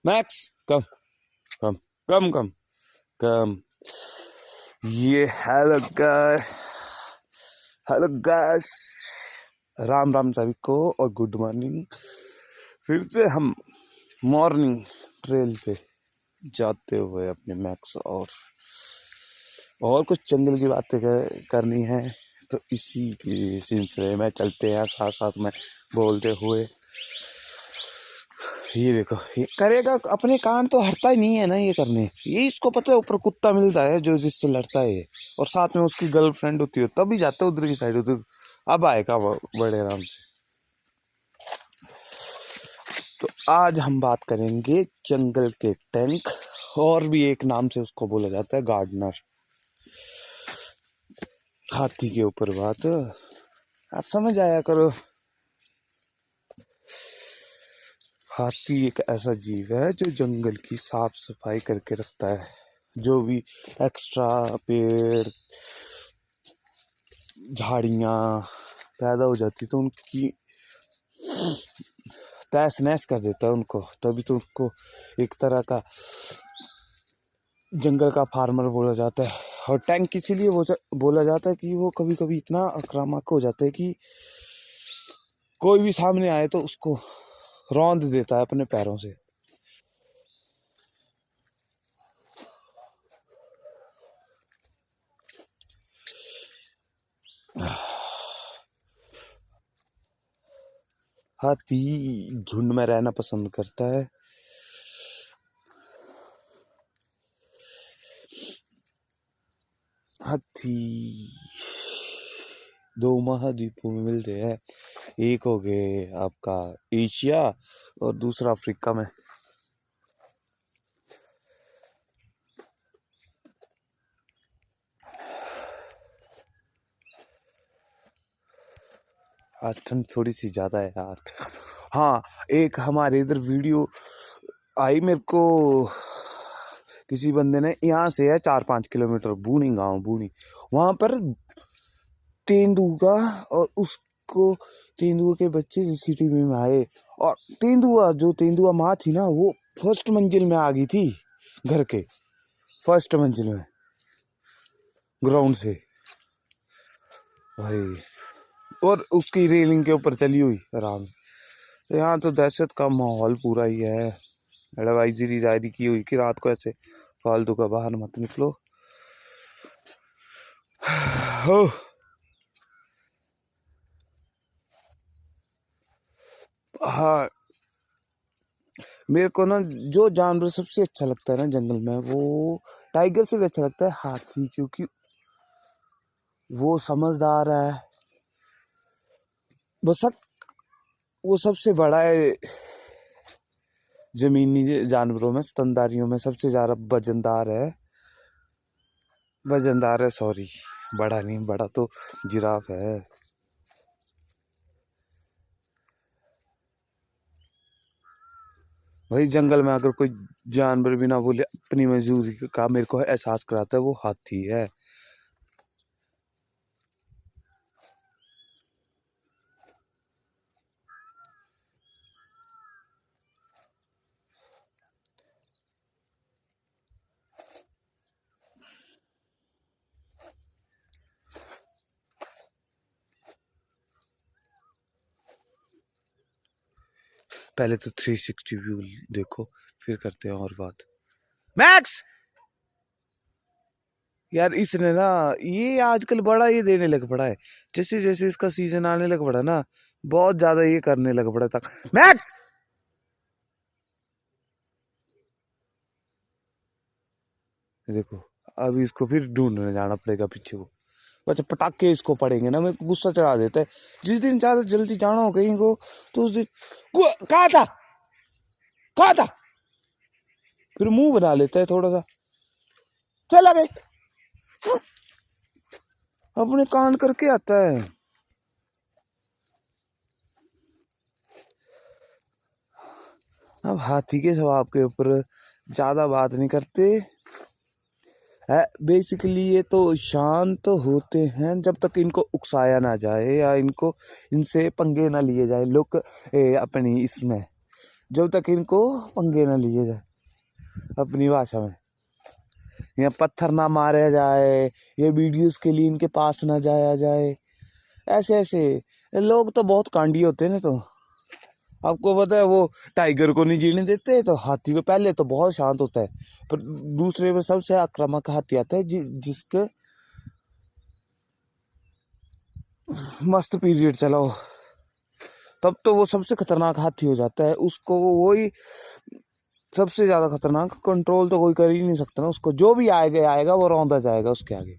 Max कम कम कम कम कम। ये hello guys, Ram Ram सभी को और गुड मॉर्निंग। फिर से हम मॉर्निंग ट्रेल पे जाते हुए अपने मैक्स और कुछ जंगल की बातें करनी है, तो इसी के सिलसिले में चलते हैं साथ साथ में बोलते हुए। ये देखो, ये करेगा अपने कान तो हटता ही नहीं है ना ये करने। ये इसको पता है ऊपर कुत्ता मिलता है जो जिससे लड़ता है ये, और साथ में उसकी गर्लफ्रेंड होती है, तभी जाता है उधर की साइड। उधर अब आएगा वो बड़े आराम से। तो आज हम बात करेंगे जंगल के टैंक, और भी एक नाम से उसको बोला जाता है गार्डनर। हाथी के ऊपर बात आप समझ आया करो। हाथी एक ऐसा जीव है जो जंगल की साफ सफाई करके रखता है। जो भी एक्स्ट्रा पेड़ झाड़ियाँ पैदा हो जाती तो उनकी तहस नहस कर देता है उनको। तभी तो उनको एक तरह का जंगल का फार्मर बोला जाता है। और टैंक इसीलिए बोला जाता है कि वो कभी कभी इतना आक्रामक हो जाता है कि कोई भी सामने आए तो उसको रौंद देता है अपने पैरों से। हाथी झुंड में रहना पसंद करता है। हाथी दो महाद्वीपों में मिलते हैं। एक हो गए आपका एशिया और दूसरा अफ्रीका में। आज ठंड थोड़ी सी ज्यादा है यार। हाँ, एक हमारे इधर वीडियो आई मेरे को, किसी बंदे ने, यहाँ से है 4-5 किलोमीटर, बूनी गांव बूनी, वहां पर तेंदुआ, और उसको तेंदुआ के बच्चे सीसीटीवी में आए। और तेंदुआ माँ थी ना, वो फर्स्ट मंजिल में आ गई थी, घर के फर्स्ट मंजिल में, ग्राउंड से भाई, और उसकी रेलिंग के ऊपर चली हुई आराम। तो यहाँ तो दहशत का माहौल पूरा ही है। एडवाइजरी जारी की हुई कि रात को ऐसे फालतू का बाहर मत निकलो। हो हाँ, मेरे को ना जो जानवर सबसे अच्छा लगता है ना जंगल में, वो टाइगर से भी अच्छा लगता है हाथी, क्योंकि वो समझदार है। वो सबसे बड़ा है जमीनी जानवरों में, स्तनधारियों में सबसे ज्यादा वजनदार है, सॉरी, बड़ा नहीं, बड़ा तो जिराफ है। वही जंगल में अगर कोई जानवर भी ना बोले, अपनी मजदूरी का मेरे को एहसास कराता है, वो हाथी है। पहले तो 360 व्यू देखो, फिर करते हैं और बात। मैक्स यार, इसने ना ये आजकल बड़ा ये देने लग पड़ा है। जैसे जैसे इसका सीजन आने लग पड़ा ना, बहुत ज्यादा ये करने लग पड़ा था। मैक्स देखो, अभी इसको फिर ढूंढने जाना पड़ेगा पीछे को। बच्चे पटाखे इसको पड़ेंगे ना, मेरे को गुस्सा चढ़ा देता है। जिस दिन ज्यादा जल्दी जाना हो कहीं को, तो उस दिन कहा था, फिर मुंह बना लेता है थोड़ा सा। चला गए, अपने कान करके आता है। अब हाथी के स्वभाव के ऊपर ज्यादा बात नहीं करते। बेसिकली ये तो शांत होते हैं जब तक इनको उकसाया ना जाए, या इनसे पंगे ना लिए जाए लोग अपनी इसमें जब तक इनको पंगे ना लिए जाए, अपनी भाषा में, या पत्थर ना मारा जाए, ये वीडियोस के लिए इनके पास ना जाया जाए। ऐसे ऐसे लोग तो बहुत कांडी होते हैं ना। तो आपको पता है, वो टाइगर को नहीं जीने देते तो हाथी को, पहले तो बहुत शांत होता है, पर दूसरे में सबसे आक्रामक हाथी आता है जिसके मस्त पीरियड चला हो, तब तो वो सबसे खतरनाक हाथी हो जाता है। उसको वही सबसे ज्यादा खतरनाक, कंट्रोल तो कोई कर ही नहीं सकता ना उसको, जो भी आएगा वो रौंदा जाएगा उसके आगे।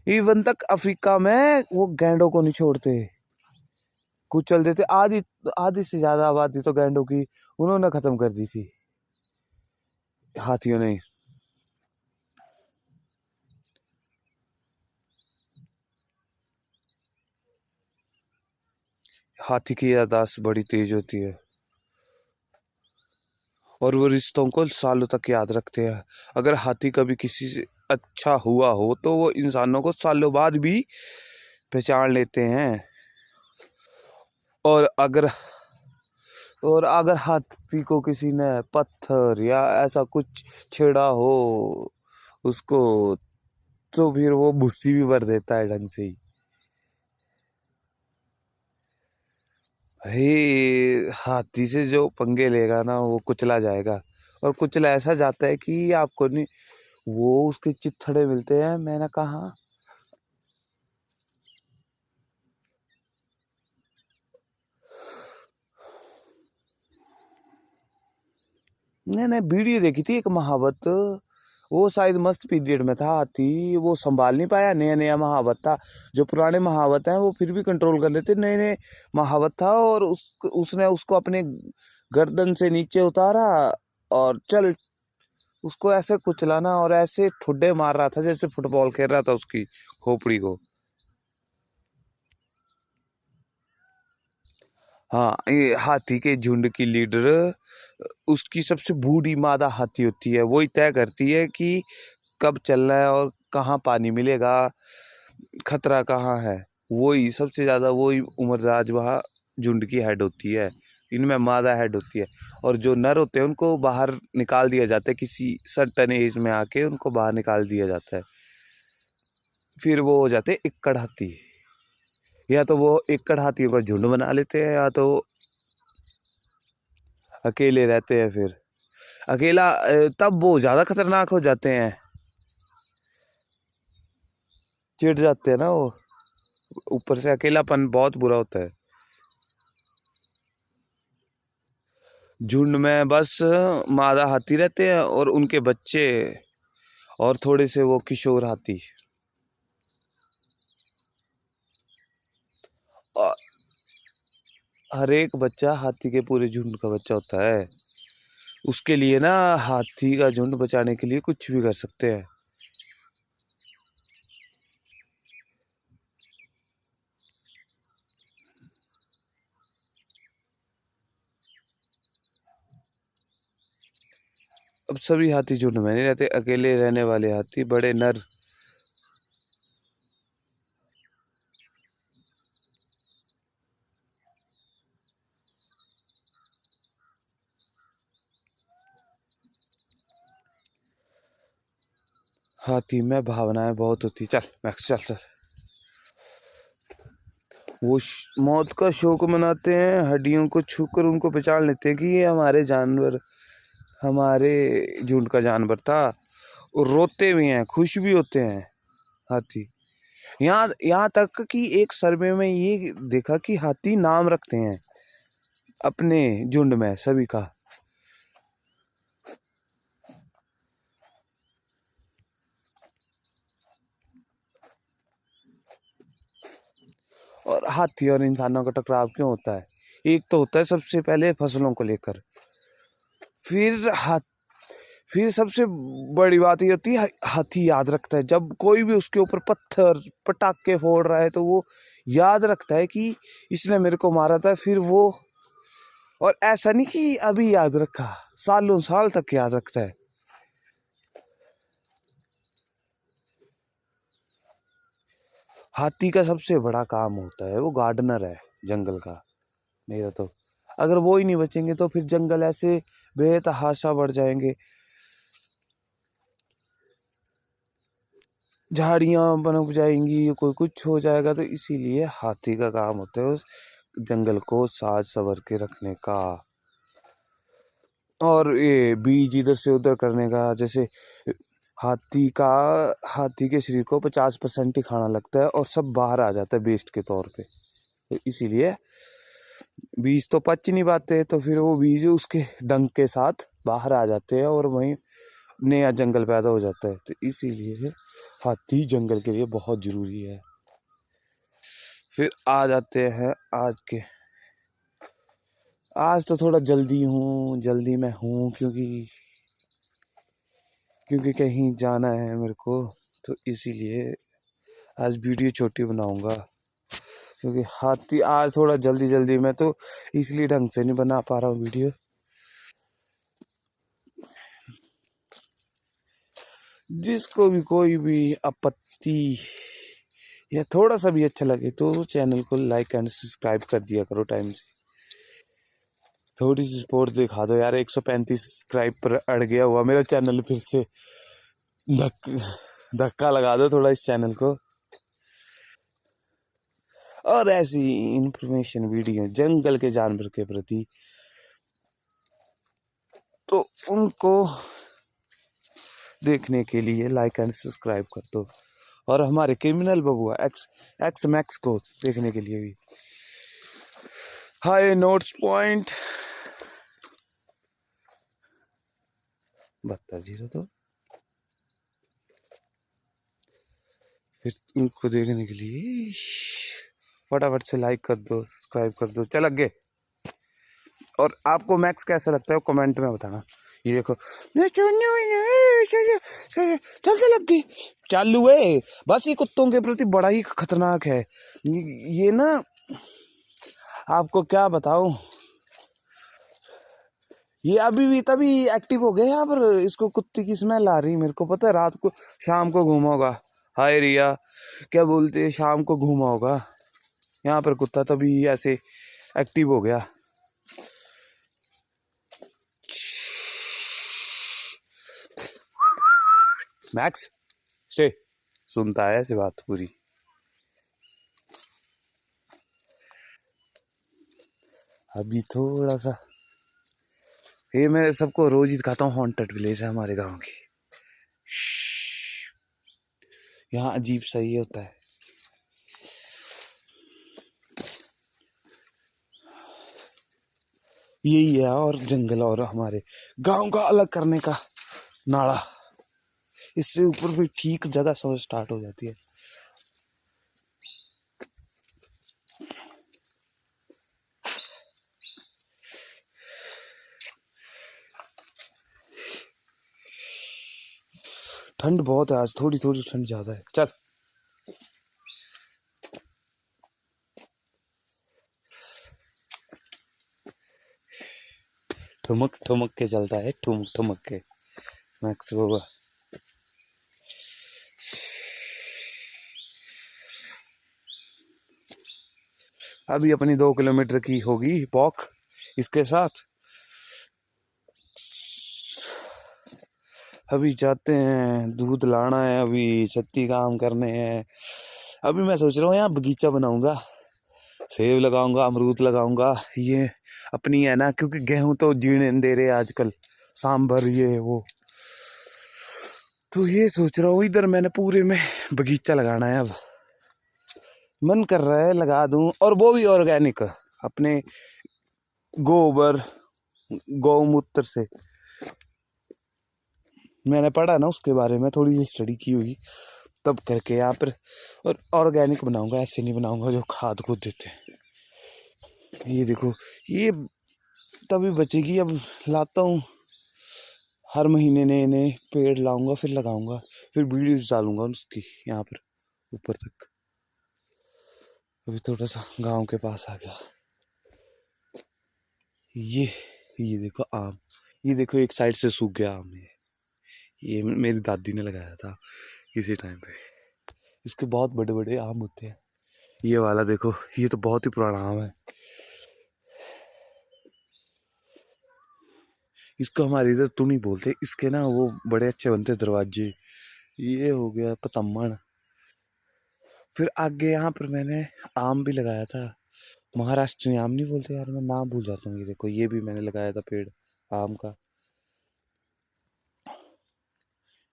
इवन तक अफ्रीका में वो गैंडों को नहीं छोड़ते, कुचल देते। आधी आधी से ज्यादा आबादी तो गैंडों की उन्होंने खत्म कर दी थी, हाथियों ने। हाथी की याददाश्त बड़ी तेज होती है और वो रिश्तों को सालों तक याद रखते हैं। अगर हाथी कभी किसी से अच्छा हुआ हो तो वो इंसानों को सालों बाद भी पहचान लेते हैं। और अगर हाथी को किसी ने पत्थर या ऐसा कुछ छेड़ा हो उसको, तो फिर वो भुस्सी भी भर देता है ढंग से ही। भाई हाथी से जो पंगे लेगा ना वो कुचला जाएगा, और कुचला ऐसा जाता है कि आपको नहीं, वो उसके चिथड़े मिलते हैं। मैंने कहा मैंने वीडियो देखी थी एक महावत, वो शायद मस्त पीरियड में था हाथी, वो संभाल नहीं पाया, नया नया महावत था। जो पुराने महावत हैं वो फिर भी कंट्रोल कर लेते, नए नए महावत था, और उसने उसको अपने गर्दन से नीचे उतारा और चल उसको ऐसे कुचलाना, और ऐसे ठुड्डे मार रहा था जैसे फुटबॉल खेल रहा था उसकी खोपड़ी को। हाँ, ये हाथी के झुंड की लीडर उसकी सबसे बूढ़ी मादा हाथी होती है, वही तय करती है कि कब चलना है और कहाँ पानी मिलेगा, खतरा कहाँ है। वही सबसे ज्यादा, वही उम्रदराज वहाँ झुंड की हेड होती है। इनमें मादा हेड होती है, और जो नर होते हैं उनको बाहर निकाल दिया जाता है, किसी सर्टेन एज में आके उनको बाहर निकाल दिया जाता है। फिर वो हो जाते हैं इक्कड़ हाथी, या तो वो इक्कड़ हाथियों का झुंड बना लेते हैं, या तो अकेले रहते हैं। फिर अकेला तब वो ज्यादा खतरनाक हो जाते हैं, चिढ़ जाते हैं ना वो, ऊपर से अकेलापन बहुत बुरा होता है। झुंड में बस मादा हाथी रहते हैं और उनके बच्चे, और थोड़े से वो किशोर हाथी। और हर एक बच्चा हाथी के पूरे झुंड का बच्चा होता है। उसके लिए ना हाथी का झुंड बचाने के लिए कुछ भी कर सकते हैं। अब सभी हाथी झुंड में नहीं रहते, अकेले रहने वाले हाथी बड़े नर। हाथी में भावनाएं बहुत होती। चल मैक्स, चल चल। वो मौत का शोक मनाते हैं, हड्डियों को छूकर उनको पहचान लेते हैं कि ये हमारे जानवर, हमारे झुंड का जानवर था। और रोते भी हैं, खुश भी होते हैं हाथी। यहाँ यहाँ तक कि एक सर्वे में ये देखा कि हाथी नाम रखते हैं अपने झुंड में सभी का। और हाथी और इंसानों का टकराव क्यों होता है? एक तो होता है सबसे पहले फसलों को लेकर, फिर फिर सबसे बड़ी बात ये होती है हाथी याद रखता है, जब कोई भी उसके ऊपर पत्थर पटाखे फोड़ रहा है तो वो याद रखता है कि इसने मेरे को मारा था। फिर वो, और ऐसा नहीं कि अभी याद रखा, सालों साल तक याद रखता है। हाथी का सबसे बड़ा काम होता है, वो गार्डनर है जंगल का। मेरा तो, अगर वो ही नहीं बचेंगे तो फिर जंगल ऐसे बेतहाशा बढ़ जाएंगे, झाड़ियां पनप जाएंगी, कोई कुछ हो जाएगा। तो इसीलिए हाथी का काम होता है उस जंगल को साज संवर के रखने का, और ये बीज इधर से उधर करने का। जैसे हाथी का, हाथी के शरीर को 50% ही खाना लगता है और सब बाहर आ जाता है वेस्ट के तौर पे। तो इसीलिए बीज तो पच नहीं पाते, तो फिर वो बीज उसके डंक के साथ बाहर आ जाते हैं और वहीं नया जंगल पैदा हो जाता है। तो इसीलिए हाथी जंगल के लिए बहुत जरूरी है। फिर आ जाते हैं आज के, आज तो थोड़ा जल्दी में हूँ क्योंकि कहीं जाना है मेरे को। तो इसीलिए आज वीडियो छोटी बनाऊंगा, क्योंकि हाथी आज थोड़ा जल्दी में, तो इसलिए ढंग से नहीं बना पा रहा हूँ वीडियो। जिसको भी कोई भी आपत्ति या थोड़ा सा भी अच्छा लगे तो चैनल को लाइक एंड सब्सक्राइब कर दिया करो टाइम से। थोड़ी सी सपोर्ट दिखा दो यार। 135 सब्सक्राइब पर अड़ गया हुआ मेरा चैनल, फिर से धक्का लगा दो थोड़ा इस चैनल को। और ऐसी इंफॉर्मेशन वीडियो जंगल के जानवर के प्रति, तो उनको देखने के लिए लाइक एंड सब्सक्राइब कर दो। और हमारे क्रिमिनल बबुआ एक्स मैक्स को देखने के लिए भी हाई नोट्स पॉइंट 72 तो फिर उनको देखने के लिए फटाफट से लाइक कर दो, सब्सक्राइब कर दो। चल आगे। और आपको मैक्स कैसा लगता है कमेंट में बताना। ये देखो चल लग गई चालू है। बस ये कुत्तों के प्रति बड़ा ही खतरनाक है ये ना, आपको क्या बताऊं। ये अभी भी तभी एक्टिव हो गया यहाँ पर, इसको कुत्ते की स्मेल आ रही मेरे को पता है। रात को शाम को घूमा होगा, हाय रिया क्या बोलते हैं, शाम को घूमा होगा यहाँ पर कुत्ता, तभी ऐसे एक्टिव हो गया। मैक्स स्टे सुनता है ऐसी बात पूरी। अभी थोड़ा सा ये मैं सबको रोज ही दिखाता हूँ, हॉन्टेड विलेज है हमारे गांव की। यहाँ अजीब सा ही होता है। यही है, और जंगल और हमारे गांव का अलग करने का नाला, इससे ऊपर भी ठीक जगह समझ स्टार्ट हो जाती है। ठंड बहुत है आज, थोड़ी ठंड ज्यादा है। चल ठुमक ठुमक के चलता है, ठुमक ठुमक के मैक्स बाबा। अभी अपनी 2 किलोमीटर की होगी वॉक इसके साथ। अभी जाते हैं, दूध लाना है, अभी छत्ती काम करने हैं। अभी मैं सोच रहा हूँ यहाँ बगीचा बनाऊंगा, सेब लगाऊंगा, अमरूद लगाऊंगा। ये अपनी है ना, क्योंकि गेहूं तो जीने दे रहे आजकल, सांभर ये वो। तो ये सोच रहा हूँ इधर मैंने पूरे में बगीचा लगाना है। अब मन कर रहा है लगा दूं, और वो भी ऑर्गेनिक, अपने गोबर गौमूत्र से। मैंने पढ़ा ना उसके बारे में, थोड़ी सी स्टडी की हुई तब करके यहाँ पर। और ऑर्गेनिक बनाऊंगा, ऐसे नहीं बनाऊंगा जो खाद को देते हैं। ये देखो ये तभी बचेगी। अब लाता हूँ हर महीने नए नए पेड़ लाऊंगा, फिर लगाऊंगा, फिर वीडियो डालूंगा उसकी यहाँ पर ऊपर तक। अभी थोड़ा सा गांव के पास आ गया। ये देखो आम, ये देखो एक साइड से सूख गया आम। ये मेरी दादी ने लगाया था किसी टाइम पे। इसके बहुत बड़े बड़े आम होते हैं। ये वाला देखो, ये तो बहुत ही पुराना आम है। इसको हमारे इधर तो नहीं बोलते, इसके ना वो बड़े अच्छे बनते दरवाजे। ये हो गया पतम्मन। फिर आगे यहाँ पर मैंने आम भी लगाया था, महाराष्ट्र आम नहीं बोलते यार, मैं नाम भूल जाता हूँ। ये देखो, ये भी मैंने लगाया था पेड़ आम का।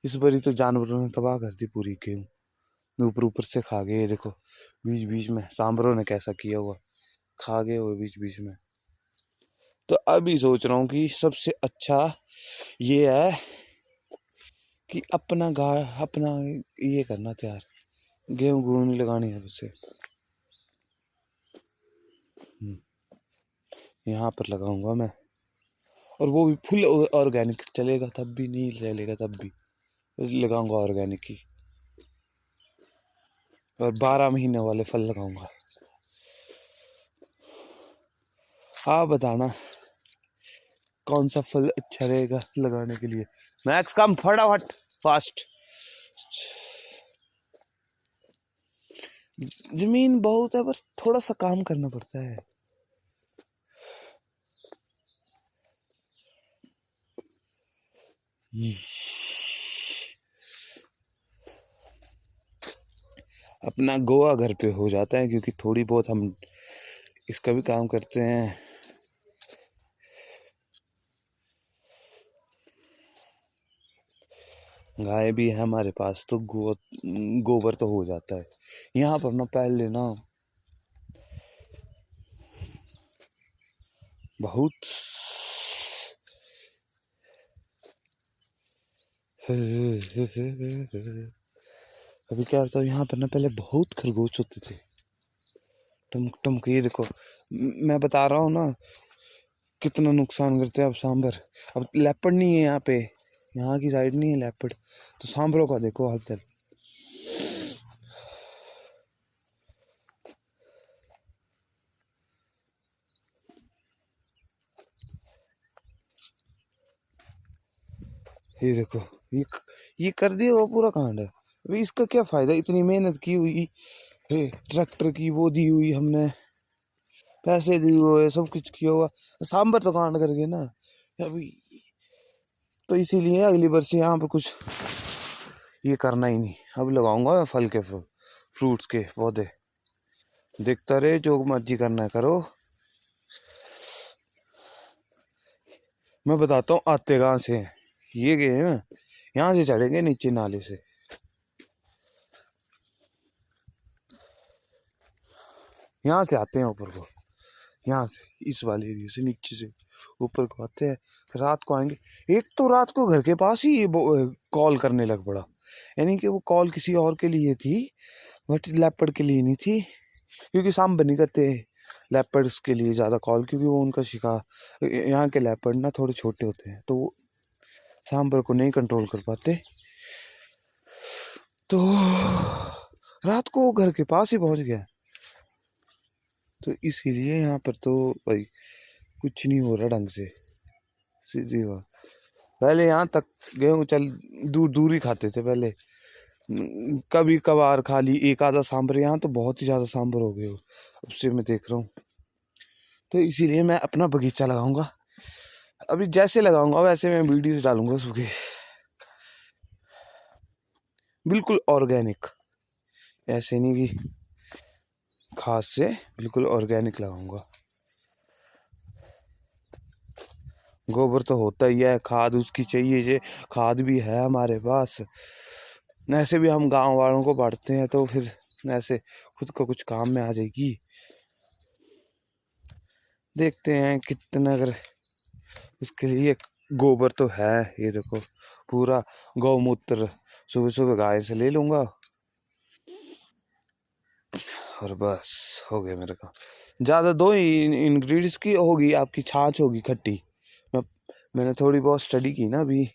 इस बारी तो जानवरों ने तबाह कर दी पूरी गेहूँ, ऊपर ऊपर से खा गए। ये देखो बीच बीच में सांभरों ने कैसा किया हुआ, खा गए हुए बीच बीच में। तो अभी सोच रहा हूँ कि सबसे अच्छा ये है कि अपना ये करना तैयार, गेहूँ गेहूँ नहीं लगानी है उसे। यहाँ पर लगाऊंगा मैं, और वो भी फुल ऑर्गेनिक चलेगा, तब भी नहीं चलेगा तब भी लगाऊंगा ऑर्गेनिक ही। और 12 महीने वाले फल लगाऊंगा। आप बताना कौन सा फल अच्छा रहेगा लगाने के लिए। मैक्स कम फटाफट फास्ट। जमीन बहुत है पर थोड़ा सा काम करना पड़ता है। अपना गोवा घर पे हो जाता है, क्योंकि थोड़ी बहुत हम इसका भी काम करते हैं। गाय भी है हमारे पास, तो गोबर तो हो जाता है। यहाँ पर ना पहले ना बहुत अभी क्या होता है, यहाँ पर ना पहले बहुत खरगोश होते थे, टमक टमक। ये देखो मैं बता रहा हूँ ना कितना नुकसान करते हैं अब सांभर। अब लेपर्ड नहीं है यहाँ पे, यहाँ की साइड नहीं है लेपर्ड, तो सांभरों का देखो हालत। ये देखो ये कर दिया वो पूरा कांड है। अभी इसका क्या फायदा, इतनी मेहनत की हुई, ट्रैक्टर की वो दी हुई हमने, पैसे दिए हुए, सब कुछ किया हुआ, सांभर तो कांड कर गए ना अभी। तो इसीलिए अगली बार से यहाँ पर कुछ ये करना ही नहीं। अब लगाऊंगा मैं फल के फ्रूट्स के पौधे, देखता रहे, जो मर्जी करना है करो। मैं बताता हूँ आते कहाँ से हैं। ये गए हैं, यहाँ से चढ़ेंगे नीचे नाले से, यहाँ से आते हैं ऊपर को, यहाँ से इस वाले एरिया से नीचे से ऊपर को आते हैं, फिर रात को आएंगे। एक तो रात को घर के पास ही कॉल करने लग पड़ा, यानी कि वो कॉल किसी और के लिए थी, बट लेपर्ड के लिए नहीं थी, क्योंकि सांभर नहीं करते लेपर्ड्स के लिए ज़्यादा कॉल, क्योंकि वो उनका शिकार, यहाँ के लेपर्ड ना थोड़े छोटे होते हैं, तो वो सांभर को नहीं कंट्रोल कर पाते। तो रात को घर के पास ही पहुंच गया, तो इसीलिए यहाँ पर तो भाई कुछ नहीं हो रहा ढंग से, सीधी बात। पहले यहाँ तक गेहूँ चल दूर दूर ही खाते थे पहले, कभी कभार खा ली एक आधा सांभर, यहाँ तो बहुत ही ज़्यादा सांभर हो गए हो, अब से मैं देख रहा हूँ। तो इसीलिए मैं अपना बगीचा लगाऊंगा, अभी जैसे लगाऊंगा वैसे मैं वीडियोस डालूंगा उसके, बिल्कुल ऑर्गेनिक, ऐसे नहीं कि खाद से, बिल्कुल ऑर्गेनिक लगाऊंगा। गोबर तो होता ही है, खाद उसकी चाहिए, जे खाद भी है हमारे पास। ऐसे भी हम गांव वालों को बांटते हैं, तो फिर ऐसे खुद को कुछ काम में आ जाएगी। देखते हैं कितना, अगर इसके लिए गोबर तो है, ये देखो पूरा गौमूत्र सुबह सुबह गाय से ले लूंगा, और बस हो गया मेरे का। ज़्यादा दो ही इंग्रेडिएंट्स की होगी, आपकी छाछ होगी खट्टी, मैंने थोड़ी बहुत स्टडी की ना अभी,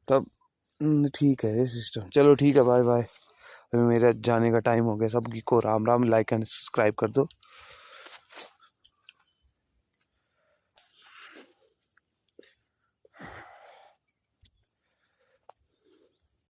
तब ठीक है ये सिस्टम। चलो ठीक है, बाय बाय, अभी मेरा जाने का टाइम हो गया। सबकी को Ram Ram, like and subscribe कर दो।